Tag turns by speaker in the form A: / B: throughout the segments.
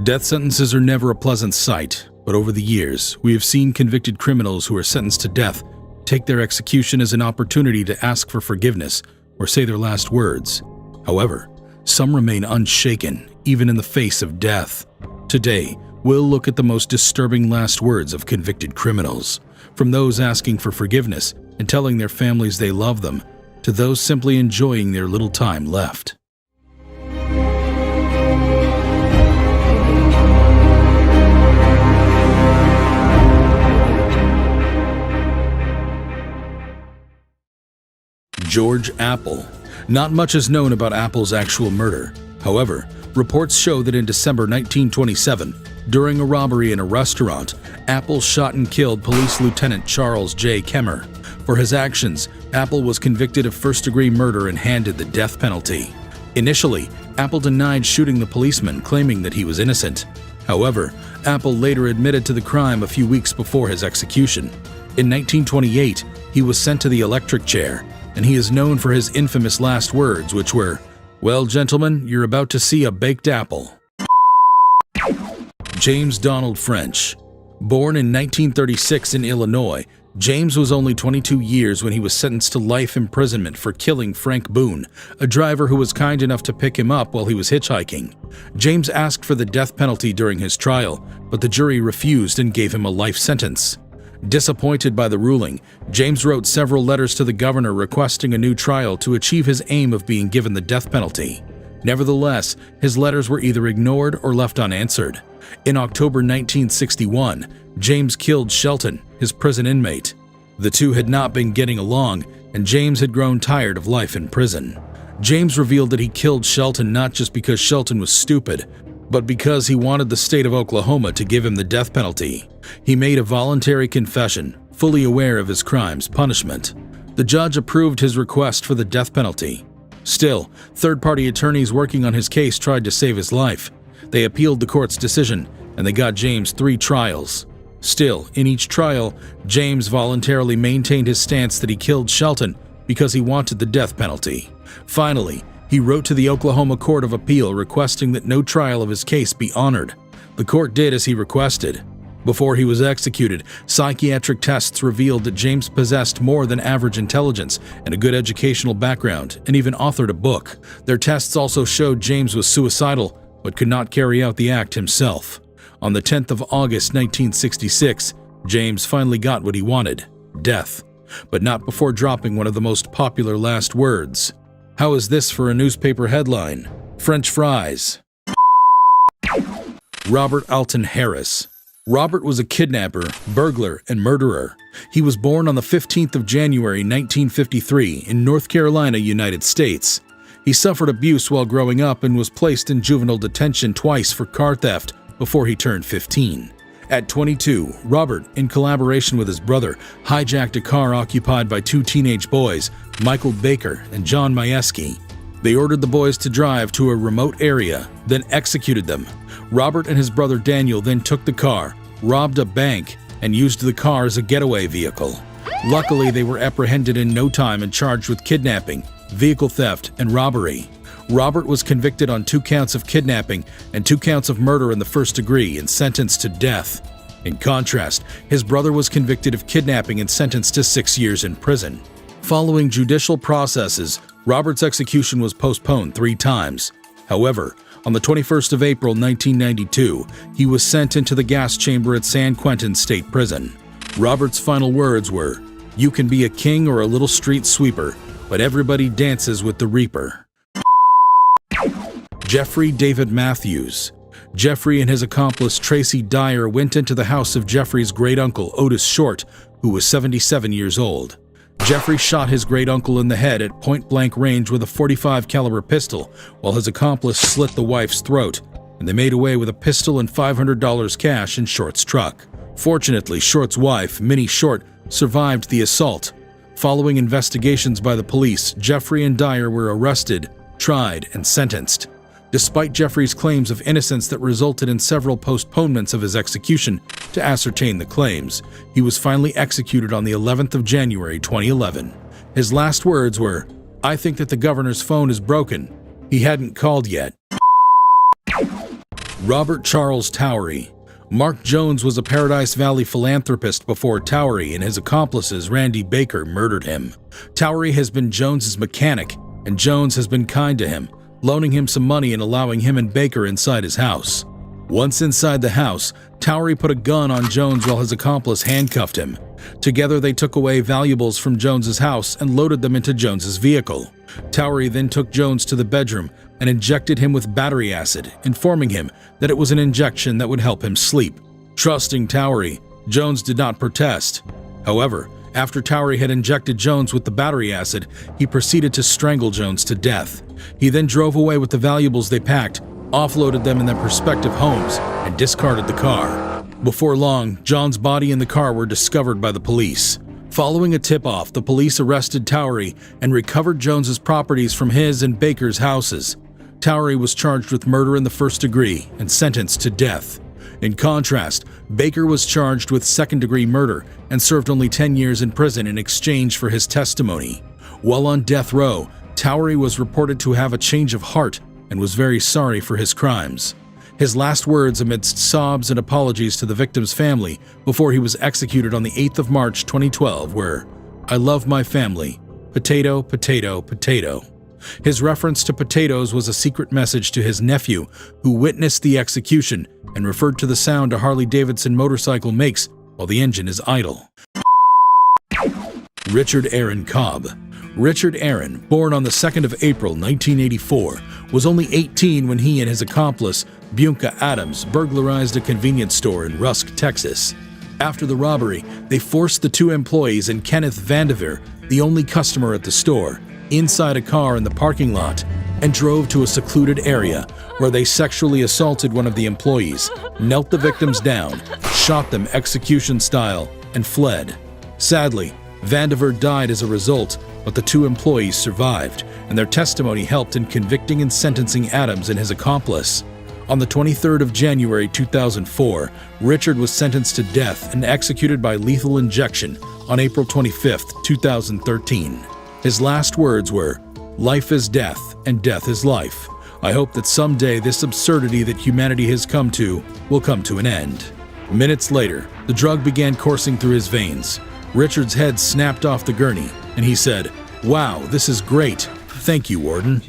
A: Death sentences are never a pleasant sight, but over the years, we have seen convicted criminals who are sentenced to death take their execution as an opportunity to ask for forgiveness or say their last words. However, some remain unshaken, even in the face of death. Today, we'll look at the most disturbing last words of convicted criminals, from those asking for forgiveness and telling their families they love them, to those simply enjoying their little time left. George Apple. Not much is known about Apple's actual murder. However, reports show that in December 1927, during a robbery in a restaurant, Apple shot and killed Police Lieutenant Charles J. Kemmer. For his actions, Apple was convicted of first-degree murder and handed the death penalty. Initially, Apple denied shooting the policeman, claiming that he was innocent. However, Apple later admitted to the crime a few weeks before his execution. In 1928, he was sent to the electric chair, and he is known for his infamous last words, which were, "Well, gentlemen, you're about to see a baked apple." James Donald French. Born in 1936 in Illinois, James was only 22 years when he was sentenced to life imprisonment for killing Frank Boone, a driver who was kind enough to pick him up while he was hitchhiking. James asked for the death penalty during his trial, but the jury refused and gave him a life sentence. Disappointed by the ruling, James wrote several letters to the governor requesting a new trial to achieve his aim of being given the death penalty. Nevertheless, his letters were either ignored or left unanswered. In October 1961, James killed Shelton, his prison inmate. The two had not been getting along, and James had grown tired of life in prison. James revealed that he killed Shelton not just because Shelton was stupid, but because he wanted the state of Oklahoma to give him the death penalty. He made a voluntary confession, fully aware of his crime's punishment. The judge approved his request for the death penalty. Still, third-party attorneys working on his case tried to save his life. They appealed the court's decision, and they got James 3 trials. Still, in each trial, James voluntarily maintained his stance that he killed Shelton because he wanted the death penalty. Finally, he wrote to the Oklahoma Court of Appeal requesting that no trial of his case be honored. The court did as he requested. Before he was executed, psychiatric tests revealed that James possessed more than average intelligence and a good educational background, and even authored a book. Their tests also showed James was suicidal, but could not carry out the act himself. On the 10th of August 1966, James finally got what he wanted: death. But not before dropping one of the most popular last words. How is this for a newspaper headline? French fries. Robert Alton Harris. Robert was a kidnapper, burglar, and murderer. He was born on the 15th of January 1953 in North Carolina, United States. He suffered abuse while growing up and was placed in juvenile detention twice for car theft before he turned 15. At 22, Robert, in collaboration with his brother, hijacked a car occupied by 2 teenage boys, Michael Baker and John Majewski. They ordered the boys to drive to a remote area, then executed them. Robert and his brother Daniel then took the car, robbed a bank, and used the car as a getaway vehicle. Luckily, they were apprehended in no time and charged with kidnapping, vehicle theft, and robbery. Robert was convicted on 2 counts of kidnapping and 2 counts of murder in the first degree and sentenced to death. In contrast, his brother was convicted of kidnapping and sentenced to 6 years in prison. Following judicial processes, Robert's execution was postponed 3 times. However, on the 21st of April 1992, he was sent into the gas chamber at San Quentin State Prison. Robert's final words were, "You can be a king or a little street sweeper, but everybody dances with the Reaper." Jeffrey David Matthews. Jeffrey and his accomplice Tracy Dyer went into the house of Jeffrey's great-uncle Otis Short, who was 77 years old. Jeffrey shot his great-uncle in the head at point-blank range with a .45 caliber pistol, while his accomplice slit the wife's throat, and they made away with a pistol and $500 cash in Short's truck. Fortunately, Short's wife, Minnie Short, survived the assault. Following investigations by the police, Jeffrey and Dyer were arrested, tried, and sentenced. Despite Jeffrey's claims of innocence that resulted in several postponements of his execution to ascertain the claims, he was finally executed on the 11th of January 2011. His last words were, "I think that the governor's phone is broken. He hadn't called yet." Robert Charles Towery. Mark Jones was a Paradise Valley philanthropist before Towery and his accomplices Randy Baker murdered him. Towery has been Jones's mechanic, and Jones has been kind to him, loaning him some money and allowing him and Baker inside his house. Once inside the house, Towery put a gun on Jones while his accomplice handcuffed him. Together they took away valuables from Jones's house and loaded them into Jones's vehicle. Towery then took Jones to the bedroom and injected him with battery acid, informing him that it was an injection that would help him sleep. Trusting Towery, Jones did not protest. However, after Towery had injected Jones with the battery acid, he proceeded to strangle Jones to death. He then drove away with the valuables they packed, offloaded them in their prospective homes, and discarded the car. Before long, John's body and the car were discovered by the police. Following a tip-off, the police arrested Towery and recovered Jones's properties from his and Baker's houses. Towery was charged with murder in the first degree and sentenced to death. In contrast, Baker was charged with second-degree murder and served only 10 years in prison in exchange for his testimony. While on death row, Towery was reported to have a change of heart and was very sorry for his crimes. His last words amidst sobs and apologies to the victim's family before he was executed on the 8th of March 2012 were, "I love my family. Potato, potato, potato." His reference to potatoes was a secret message to his nephew, who witnessed the execution and referred to the sound a Harley-Davidson motorcycle makes while the engine is idle. Richard Aaron Cobb. Richard Aaron, born on the 2nd of April 1984, was only 18 when he and his accomplice, Bunka Adams, burglarized a convenience store in Rusk, Texas. After the robbery, they forced the two employees and Kenneth Vandever, the only customer at the store, inside a car in the parking lot and drove to a secluded area where they sexually assaulted one of the employees, knelt the victims down, shot them execution style, and fled. Sadly, Vandever died as a result, but the two employees survived, and their testimony helped in convicting and sentencing Adams and his accomplice. On the 23rd of January 2004, Richard was sentenced to death and executed by lethal injection on April 25, 2013. His last words were, "Life is death, and death is life. I hope that someday this absurdity that humanity has come to will come to an end." Minutes later, the drug began coursing through his veins. Richard's head snapped off the gurney, and he said, "Wow, this is great. Thank you, Warden."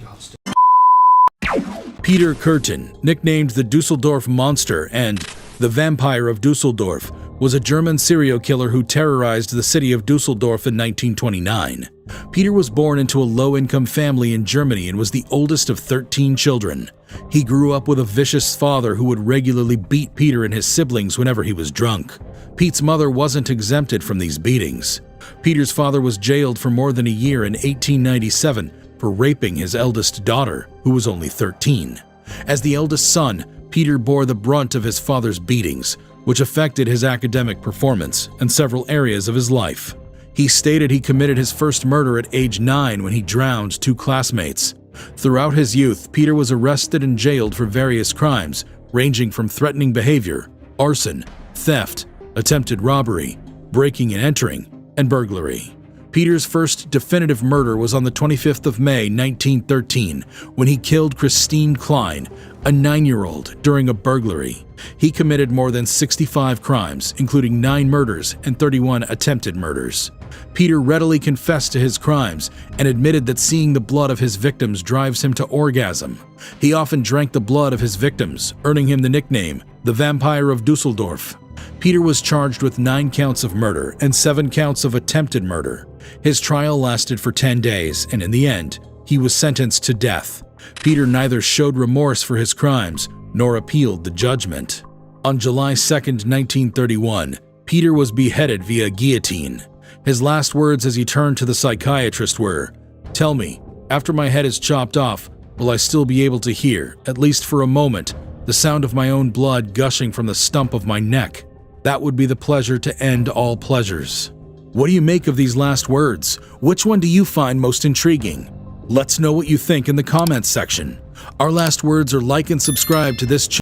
A: Peter Curtin, nicknamed the Dusseldorf Monster and the Vampire of Dusseldorf, was a German serial killer who terrorized the city of Dusseldorf in 1929. Peter was born into a low-income family in Germany and was the oldest of 13 children. He grew up with a vicious father who would regularly beat Peter and his siblings whenever he was drunk. Pete's mother wasn't exempted from these beatings. Peter's father was jailed for more than a year in 1897 for raping his eldest daughter, who was only 13. As the eldest son, Peter bore the brunt of his father's beatings, which affected his academic performance and several areas of his life. He stated he committed his first murder at age 9 when he drowned 2 classmates. Throughout his youth, Peter was arrested and jailed for various crimes, ranging from threatening behavior, arson, theft, attempted robbery, breaking and entering, and burglary. Peter's first definitive murder was on the 25th of May, 1913, when he killed Christine Klein, a 9-year-old, during a burglary. He committed more than 65 crimes, including 9 murders and 31 attempted murders. Peter readily confessed to his crimes and admitted that seeing the blood of his victims drives him to orgasm. He often drank the blood of his victims, earning him the nickname, the Vampire of Dusseldorf. Peter was charged with 9 counts of murder and 7 counts of attempted murder. His trial lasted for 10 days, and in the end, he was sentenced to death. Peter neither showed remorse for his crimes nor appealed the judgment. On July 2, 1931, Peter was beheaded via guillotine. His last words as he turned to the psychiatrist were, "Tell me, after my head is chopped off, will I still be able to hear, at least for a moment, the sound of my own blood gushing from the stump of my neck? That would be the pleasure to end all pleasures." What do you make of these last words? Which one do you find most intriguing? Let's know what you think in the comments section. Our last words are like and subscribe to this channel.